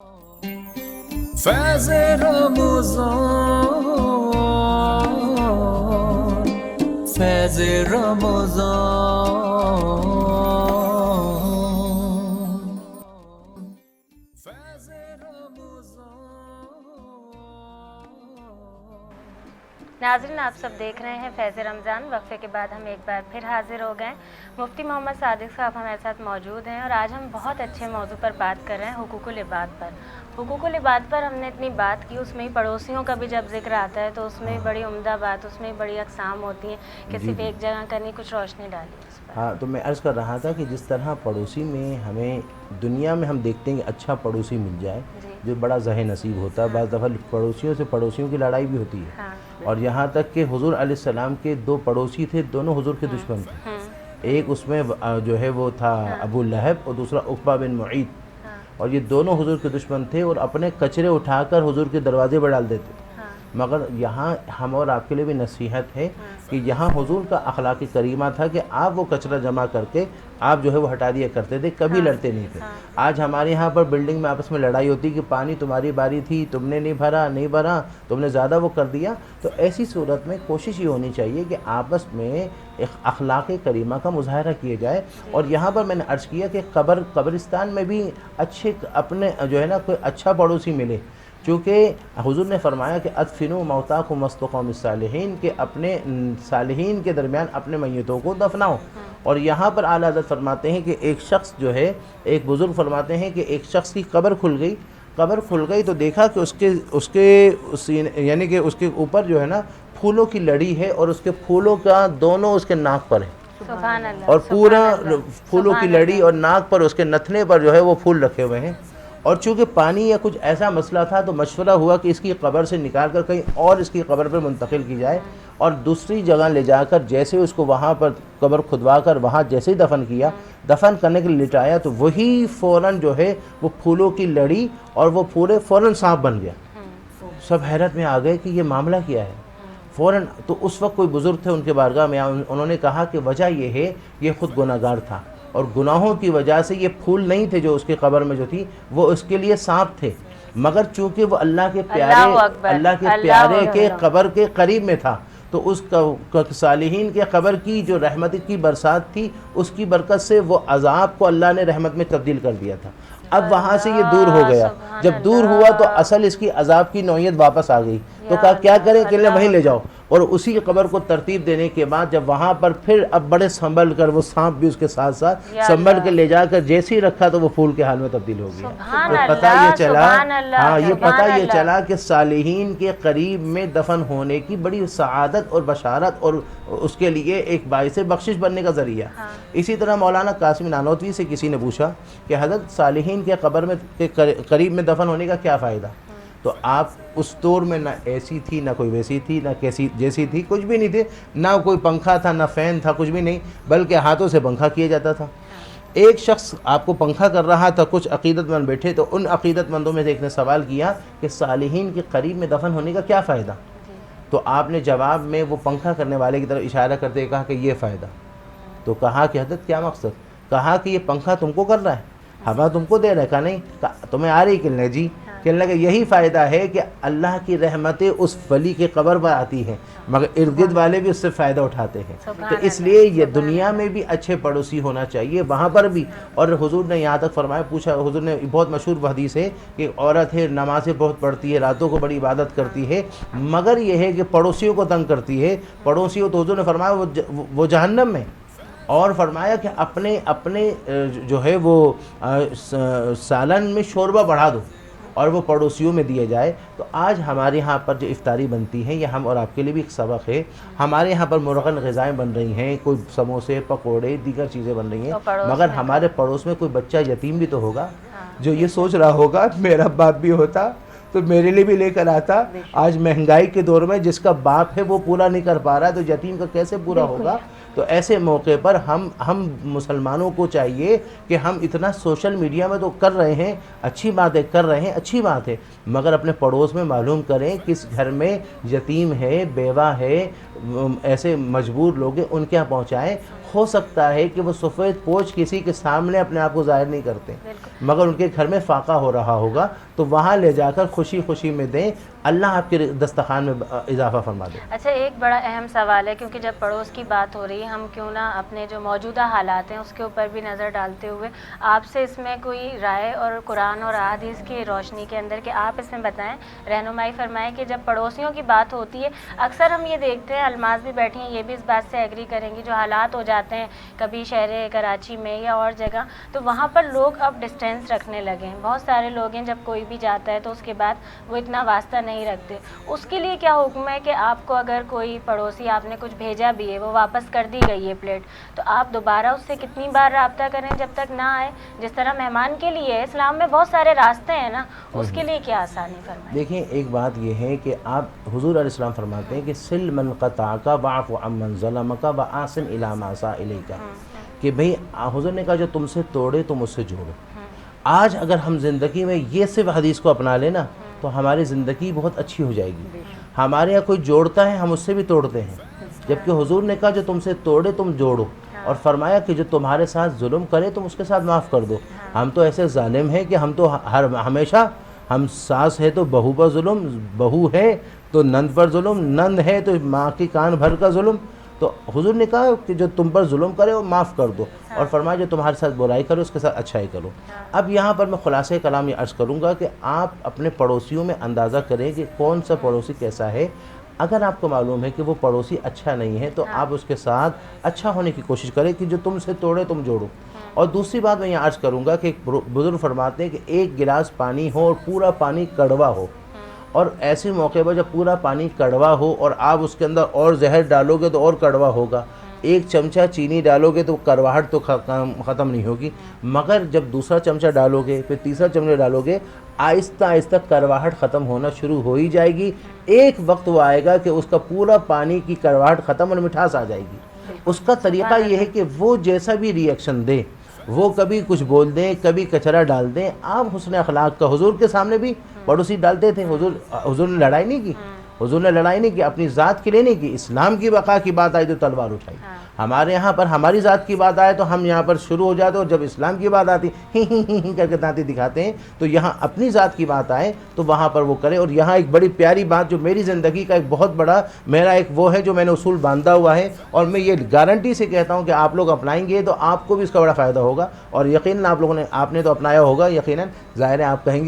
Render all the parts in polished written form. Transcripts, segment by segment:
فیض رمضان، فیض رمضان، فیض رمضان۔ ناظرین، آپ سب دیکھ رہے ہیں فیض رمضان۔ وقفے کے بعد ہم ایک بار پھر حاضر ہو گئے۔ مفتی محمد صادق صاحب ہمارے ساتھ موجود ہیں اور آج ہم بہت اچھے موضوع پر بات کر رہے ہیں، حقوق العباد پر۔ حقوق العباد پر ہم نے اتنی بات کی، اس میں ہی پڑوسیوں کا بھی جب ذکر آتا ہے تو اس میں بڑی عمدہ بات، اس میں بڑی اقسام ہوتی ہیں کہ صرف ایک جگہ کا نہیں، کچھ روشنی ڈالی اس پر۔ ہاں، تو میں عرض کر رہا تھا کہ جس طرح پڑوسی میں ہمیں دنیا میں ہم دیکھتے ہیں کہ اچھا پڑوسی مل جائے جو بڑا ذہ نصیب ہوتا ہے، بعض دفعہ پڑوسیوں سے پڑوسیوں کی لڑائی بھی ہوتی ہے، اور یہاں تک کہ حضور علیہ السلام کے دو پڑوسی تھے، دونوں حضور کے دشمن تھے۔ ایک اس میں جو ہے وہ تھا ابو لہب اور دوسرا عقبہ بن معیط، اور یہ دونوں حضور کے دشمن تھے اور اپنے کچرے اٹھا کر حضور کے دروازے پر ڈال دیتے۔ مگر یہاں ہم اور آپ کے لیے بھی نصیحت ہے کہ یہاں حضور کا اخلاق کریمہ تھا کہ آپ وہ کچرا جمع کر کے آپ جو ہے وہ ہٹا دیا کرتے تھے، کبھی لڑتے نہیں تھے۔ آج ہمارے یہاں پر بلڈنگ میں آپس میں لڑائی ہوتی کہ پانی تمہاری باری تھی، تم نے نہیں بھرا، تم نے زیادہ وہ کر دیا۔ تو ایسی صورت میں کوشش یہ ہونی چاہیے کہ آپس میں ایک اخلاق کریمہ کا مظاہرہ کیا جائے۔ اور یہاں پر میں نے عرض کیا کہ قبرستان میں بھی اچھے اپنے جو ہے نا کوئی اچھا پڑوسی ملے، چونکہ حضور نے فرمایا کہ ادفنوا موتاکم وسط قوم الصالحین، کہ اپنے صالحین کے درمیان اپنے میتوں کو دفناؤ۔ اور یہاں پر اعلیٰ حضرت فرماتے ہیں کہ ایک شخص جو ہے، ایک بزرگ فرماتے ہیں کہ ایک شخص کی قبر کھل گئی تو دیکھا کہ اس کے اوپر جو ہے نا پھولوں کی لڑی ہے، اور اس کے پھولوں کا دونوں اس کے ناک پر ہے، سبحان اللہ، اور پورا پھولوں کی لڑی اور ناک پر اس کے نتنے پر جو ہے وہ پھول رکھے ہوئے ہیں۔ اور چونکہ پانی یا کچھ ایسا مسئلہ تھا تو مشورہ ہوا کہ اس کی قبر سے نکال کر کہیں اور اس کی قبر پر منتقل کی جائے، اور دوسری جگہ لے جا کر جیسے اس کو وہاں پر قبر کھدوا کر وہاں جیسے ہی دفن کرنے کے لیے لٹایا تو وہی فوراً جو ہے وہ پھولوں کی لڑی اور وہ پورے فوراً سانپ بن گیا۔ سب حیرت میں آ گئے کہ یہ معاملہ کیا ہے فوراً۔ تو اس وقت کوئی بزرگ تھے ان کے بارگاہ میں، انہوں نے کہا کہ وجہ یہ ہے یہ خود گناہ گار تھا، اور گناہوں کی وجہ سے یہ پھول نہیں تھے جو اس کی قبر میں جو تھی، وہ اس کے لیے سانپ تھے، مگر چونکہ وہ اللہ کے پیارے کے قبر کے قریب میں تھا تو اس صالحین کے قبر کی جو رحمت کی برسات تھی اس کی برکت سے وہ عذاب کو اللہ نے رحمت میں تبدیل کر دیا تھا۔ اب وہاں سے یہ دور ہو گیا، جب دور ہوا تو اصل اس کی عذاب کی نوعیت واپس آ گئی، تو کہا کیا کریں کہ وہیں لے جاؤ، اور اسی قبر کو ترتیب دینے کے بعد جب وہاں پر پھر اب بڑے سنبھل کر وہ سانپ بھی اس کے ساتھ ساتھ سنبھل کے لے جا کر جیسے ہی رکھا تو وہ پھول کے حال میں تبدیل ہو گیا۔ تو پتہ یہ چلا کہ صالحین کے قریب میں دفن ہونے کی بڑی سعادت اور بشارت اور اس کے لیے ایک باعث بخشش بننے کا ذریعہ۔ اسی طرح مولانا قاسم نانوتوی سے کسی نے پوچھا کہ حضرت صالحین کے قبر میں قریب میں دفن ہونے کا کیا فائدہ؟ تو آپ اس دور میں نہ ایسی تھی، نہ کوئی ویسی تھی، نہ کیسی جیسی تھی، کچھ بھی نہیں تھے، نہ کوئی پنکھا تھا، نہ فین تھا، کچھ بھی نہیں، بلکہ ہاتھوں سے پنکھا کیا جاتا تھا۔ ایک شخص آپ کو پنکھا کر رہا تھا، کچھ عقیدت مند بیٹھے، تو ان عقیدت مندوں میں سے ایک نے سوال کیا کہ صالحین کے قریب میں دفن ہونے کا کیا فائدہ؟ تو آپ نے جواب میں وہ پنکھا کرنے والے کی طرف اشارہ کرتے کہا کہ یہ فائدہ۔ تو کہا کہ حضرت کیا مقصد؟ کہا کہ یہ پنکھا تم کو کر رہا ہے، ہوا تم کو دے رہا ہے۔ کہا نہیں، تمہیں آ رہی کہنے جی، کہنے لگا یہی فائدہ ہے کہ اللہ کی رحمتیں اس ولی کے قبر پر آتی ہیں، مگر ارد گرد والے بھی اس سے فائدہ اٹھاتے ہیں۔ تو اس لیے یہ دنیا میں بھی اچھے پڑوسی ہونا چاہیے، وہاں پر بھی۔ اور حضور نے یہاں تک فرمایا، پوچھا حضور نے، بہت مشہور حدیث ہے کہ عورت ہے، نمازیں بہت پڑھتی ہے، راتوں کو بڑی عبادت کرتی ہے، مگر یہ ہے کہ پڑوسیوں کو تنگ کرتی ہے۔ پڑوسیوں تو حضور نے فرمایا وہ جہنم میں، اور فرمایا کہ اپنے جو ہے وہ سالن میں شوربہ بڑھا دو اور وہ پڑوسیوں میں دیا جائے۔ تو آج ہمارے یہاں پر جو افطاری بنتی ہے، یہ ہم اور آپ کے لیے بھی ایک سبق ہے۔ ہمارے یہاں پر مرغن غذائیں بن رہی ہیں، کوئی سموسے، پکوڑے، دیگر چیزیں بن رہی ہیں، مگر ہمارے پڑوس میں کوئی بچہ یتیم بھی تو ہوگا جو یہ سوچ رہا ہوگا میرا باپ بھی ہوتا تو میرے لیے بھی لے کر آتا۔ آج مہنگائی کے دور میں جس کا باپ ہے وہ پورا نہیں کر پا رہا ہے تو یتیم کا کیسے پورا ہوگا؟ تو تو ایسے موقع پر ہم مسلمانوں کو چاہیے کہ ہم اتنا سوشل میڈیا میں تو کر رہے ہیں، اچھی باتیں کر رہے ہیں، اچھی بات ہے، مگر اپنے پڑوس میں معلوم کریں کس گھر میں یتیم ہے، بیوہ ہے، ایسے مجبور لوگ ہیں، ان کے یہاں پہنچائیں۔ ہو سکتا ہے کہ وہ سفید پوش کسی کے سامنے اپنے آپ کو ظاہر نہیں کرتے، مگر ان کے گھر میں فاقہ ہو رہا ہوگا، تو وہاں لے جا کر خوشی خوشی میں دیں، اللہ آپ کے دسترخوان میں اضافہ فرما دے۔ اچھا، ایک بڑا اہم سوال ہے، کیونکہ جب پڑوس کی بات ہو رہی ہے، ہم کیوں نہ اپنے جو موجودہ حالات ہیں اس کے اوپر بھی نظر ڈالتے ہوئے آپ سے اس میں کوئی رائے اور قرآن اور احادیث کی روشنی کے اندر کہ آپ اس میں بتائیں، رہنمائی فرمائیں کہ جب پڑوسیوں کی بات ہوتی ہے، اکثر ہم یہ دیکھتے ہیں، الماس بھی بیٹھی ہیں، یہ بھی اس بات سے ایگری کریں گی، جو حالات ہو جاتے ہیں کبھی شہر کراچی میں یا اور جگہ، تو وہاں پر لوگ اب ڈسٹینس رکھنے لگے ہیں۔ بہت سارے لوگ ہیں، جب کوئی بھی جاتا ہے تو اس کے بعد وہ اتنا واسطہ نہیں رکھتے۔ اس کے لیے کیا حکم ہے کہ آپ کو اگر کوئی پڑوسی آپ نے کچھ بھیجا بھی ہے، وہ واپس کر دی گئی ہے پلیٹ، تو آپ دوبارہ اس سے کتنی بار رابطہ کریں جب تک نہ آئے؟ جس طرح مہمان کے لیے ہے، اسلام میں بہت سارے راستے ہیں نا، اس کے لیے کیا آسانی فرمائیں؟ دیکھیں، ایک بات یہ ہے کہ آپ حضور علیہ السلام فرماتے ہیں کہ سل من قطعک واعف عمن ظلمک واحسن الی ما اساء الیک، کہ بھئی حضور نے کہا جو تم سے توڑے تم اس سے جوڑو۔ آج اگر ہم زندگی میں یہ صرف حدیث کو اپنا لینا تو ہماری زندگی بہت اچھی ہو جائے گی۔ ہمارے یہاں کوئی جوڑتا ہے، ہم اس سے بھی توڑتے ہیں، جبکہ حضور نے کہا جو تم سے توڑے تم جوڑو، اور فرمایا کہ جو تمہارے ساتھ ظلم کرے تم اس کے ساتھ معاف کر دو۔ ہم تو ایسے ظالم ہیں کہ ہم تو ہمیشہ، ہم ساس ہے تو بہو پر ظلم، بہو ہے تو نند پر ظلم، نند ہے تو ماں کی کان بھر کا ظلم۔ تو حضور نے کہا کہ جو تم پر ظلم کرے وہ معاف کر دو، اور فرمایا جو تمہارے ساتھ برائی کرے اس کے ساتھ اچھائی کرو۔ اب یہاں پر میں خلاصہ کلام یہ عرض کروں گا کہ آپ اپنے پڑوسیوں میں اندازہ کریں کہ کون سا پڑوسی کیسا ہے۔ اگر آپ کو معلوم ہے کہ وہ پڑوسی اچھا نہیں ہے تو آپ اس کے ساتھ اچھا ہونے کی کوشش کریں کہ جو تم سے توڑے تم جوڑو۔ اور دوسری بات میں یہ عرض کروں گا کہ ایک بزرگ فرماتے ہیں کہ ایک گلاس پانی ہو اور پورا پانی کڑوا ہو، اور ایسے موقع پر جب پورا پانی کڑوا ہو اور آپ اس کے اندر اور زہر ڈالو گے تو اور کڑوا ہوگا، ایک چمچہ چینی ڈالو گے تو کڑواہٹ تو ختم نہیں ہوگی، مگر جب دوسرا چمچہ ڈالو گے پھر تیسرا چمچہ ڈالو گے، آہستہ آہستہ کڑواہٹ ختم ہونا شروع ہو ہی جائے گی۔ ایک وقت وہ آئے گا کہ اس کا پورا پانی کی کڑواہٹ ختم اور مٹھاس آ جائے گی۔ اس کا طریقہ یہ ہے کہ وہ جیسا بھی ری ایکشن دے، وہ کبھی کچھ بول دیں، کبھی کچرا ڈال دیں، آپ حسن اخلاق کا، حضور کے سامنے بھی پڑوسی ڈالتے تھے، حضور نے لڑائی نہیں کی، حضور نے لڑائی نہیں کی، اپنی ذات کے لیے نہیں کی، اسلام کی بقا کی بات آئی تو تلوار اٹھائی۔ ہمارے یہاں پر ہماری ذات کی بات آئے تو ہم یہاں پر شروع ہو جاتے، اور جب اسلام کی بات آتی ہی کر کے دانتی دکھاتے ہیں، تو یہاں اپنی ذات کی بات آئے تو وہاں پر وہ کرے۔ اور یہاں ایک بڑی پیاری بات جو میری زندگی کا ایک بہت بڑا میرا ایک وہ ہے جو میں نے اصول باندھا ہوا ہے، اور میں یہ گارنٹی سے کہتا ہوں کہ آپ لوگ اپنائیں گے تو آپ کو بھی اس کا بڑا فائدہ ہوگا، اور یقیناً آپ نے تو اپنایا ہوگا، یقیناً ظاہر ہے آپ کہیں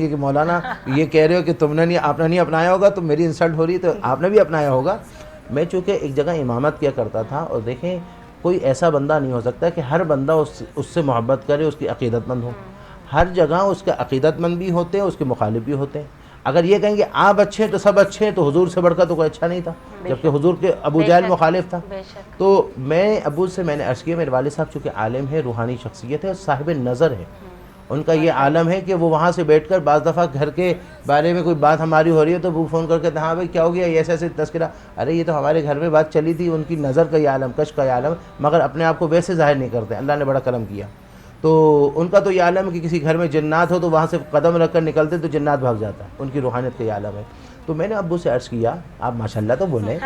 گے کہ مولانا یہ کہہ رہے ہو کہ آپ نے نہیں اپنایا ہوگا تو میری انسلٹ ہو رہی، تو آپ نے بھی اپنایا ہوگا۔ میں چونکہ ایک جگہ امامت کیا کرتا تھا، اور دیکھیں کوئی ایسا بندہ نہیں ہو سکتا کہ ہر بندہ اس سے محبت کرے، اس کی عقیدت مند ہو۔ ہر جگہ اس کے عقیدت مند بھی ہوتے ہیں، اس کے مخالف بھی ہوتے ہیں۔ اگر یہ کہیں گے آپ اچھے ہیں تو سب اچھے ہیں، تو حضور سے بڑھ کر تو کوئی اچھا نہیں تھا، جبکہ حضور کے ابو جہل مخالف تھا۔ تو میں نے عرض کیا، میرے والد صاحب چونکہ عالم ہے، روحانی شخصیت ہے اور صاحب نظر ہے، ان کا یہ عالم ہے کہ وہ وہاں سے بیٹھ کر بعض دفعہ گھر کے بارے میں کوئی بات ہماری ہو رہی ہے تو وہ فون کر کے ہاں بھائی کیا ہو گیا، ایسے ایسے تذکرہ، ارے یہ تو ہمارے گھر میں بات چلی تھی، ان کی نظر کا یہ عالم، کش کا یہ عالم، مگر اپنے آپ کو ویسے ظاہر نہیں کرتے، اللہ نے بڑا کرم کیا۔ تو ان کا تو یہ عالم ہے کہ کسی گھر میں جنات ہو تو وہاں سے قدم رکھ کر نکلتے تو جنات بھاگ جاتا ہے، ان کی روحانیت کا یہ عالم ہے۔ تو میں نے ابو سے عرض کیا، آپ ماشاءاللہ تو بولیں،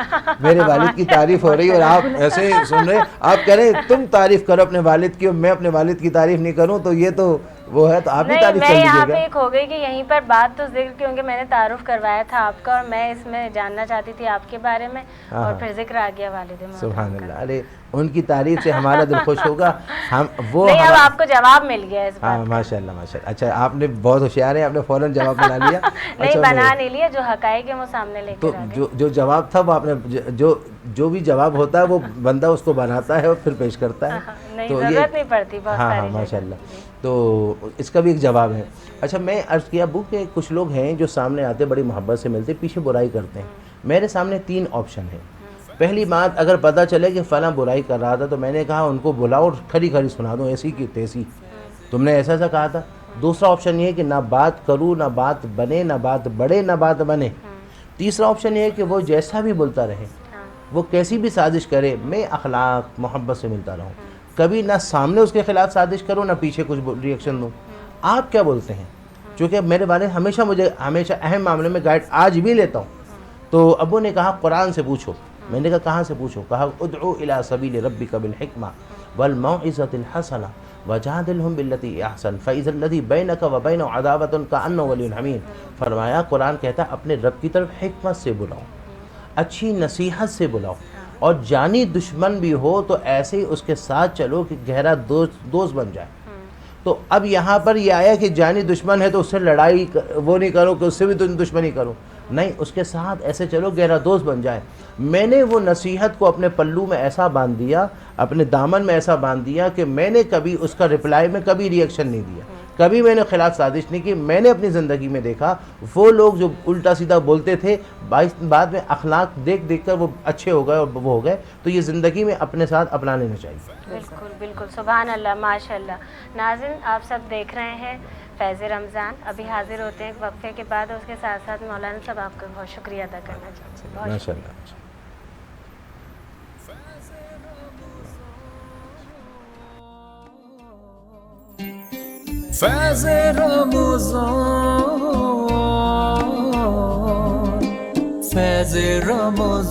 میرے والد کی تعریف ہو رہی ہے اور آپ ایسے سن رہے، آپ کہہ رہے تم تعریف کرو اپنے والد کی اور میں اپنے والد کی تعریف نہیں کروں، تو یہ تو وہ ہے، تو آپ بھی تعریف کر لیجیے گا۔ یہاں پہ ایک ہو گئی کہ یہیں پر بات تو ذکر، کیونکہ میں نے تعارف کروایا تھا آپ کا اور میں اس میں جاننا چاہتی تھی آپ کے بارے میں، اور پھر ذکر آ گیا والد محترم۔ سبحان اللہ، ارے ان کی تعریف سے ہمارا دل خوش ہوگا، ہم وہ نہیں، اب آپ کو جواب مل گیا اس بات۔ ہاں ماشاءاللہ ماشاءاللہ، اچھا آپ نے بہت ہوشیار ہیں، آپ نے فوراً جواب بنا لیا۔ نہیں بنا نہیں لیا، جو حقائق ہے وہ سامنے لے تو کر جو جواب تھا وہ آپ نے جو بھی جواب ہوتا ہے وہ بندہ اس کو بناتا ہے اور پھر پیش کرتا ہے، نہیں تو ضرورت نہیں پڑتی بہت ہاں ساری ماشاءاللہ، تو اس کا بھی ایک جواب ہے۔ اچھا میں عرض کیا ابو کہ کچھ لوگ ہیں جو سامنے آتے بڑی محبت سے ملتے، پیچھے برائی کرتے ہیں۔ میرے سامنے 3 آپشن ہیں۔ پہلی بات، اگر پتہ چلے کہ فلاں برائی کر رہا تھا تو میں نے کہا ان کو بلاؤ اور کھری کھری سنا دو، ایسی کی تیسی، تم نے ایسا ایسا کہا تھا۔ دوسرا آپشن یہ ہے کہ نہ بات کروں، نہ بات بنے، نہ بات بڑھے، نہ بات بنے۔ تیسرا آپشن یہ ہے کہ وہ جیسا بھی بولتا رہے، وہ کیسی بھی سازش کرے میں اخلاق محبت سے ملتا رہوں, کبھی نہ سامنے اس کے خلاف سازش کروں نہ پیچھے کچھ ریئیکشن دوں. آپ کیا بولتے ہیں؟ چونکہ میرے والد مجھے ہمیشہ اہم معاملے میں گائیڈ آج بھی لیتا ہوں. تو ابو نے کہا قرآن سے پوچھو. میں نے کہا کہاں سے پوچھو؟ کہا ادعو الی سبیل ربک بالحکمہ والموعظۃ الحسنہ وجادلہم باللتی احسن فاذا الذی بینک وبینہ عداوۃ کأنہ ولی حمیم. فرمایا قرآن کہتا ہے اپنے رب کی طرف حکمت سے بلاؤ, اچھی نصیحت سے بلاؤ, اور جانی دشمن بھی ہو تو ایسے ہی اس کے ساتھ چلو کہ گہرا دوست بن جائے. تو اب یہاں پر یہ آیا کہ جانی دشمن ہے تو اس سے لڑائی وہ نہیں کرو کہ اس سے بھی تم دشمنی کرو, نہیں, اس کے ساتھ ایسے چلو گہرا دوست بن جائے. میں نے وہ نصیحت کو اپنے پلو میں ایسا باندھ دیا, اپنے دامن میں ایسا باندھ دیا کہ میں نے کبھی اس کا رپلائی میں کبھی ریئیکشن نہیں دیا, کبھی میں نے خلاف سازش نہیں کی. میں نے اپنی زندگی میں دیکھا وہ لوگ جو الٹا سیدھا بولتے تھے بعد میں اخلاق دیکھ کر وہ اچھے ہو گئے اور وہ ہو گئے. تو یہ زندگی میں اپنے ساتھ اپنا لینا چاہیے. بالکل بالکل, سبحان اللہ, ماشاء اللہ. ناظرین آپ سب دیکھ رہے ہیں فیض رمضان. ابھی حاضر ہوتے ہیں وقفے کے بعد, اس کے ساتھ ساتھ مولانا صاحب آپ کا بہت شکریہ ادا کرنا چاہتے ہیں. ماشاء اللہ. فیض رمضان فیض رمضان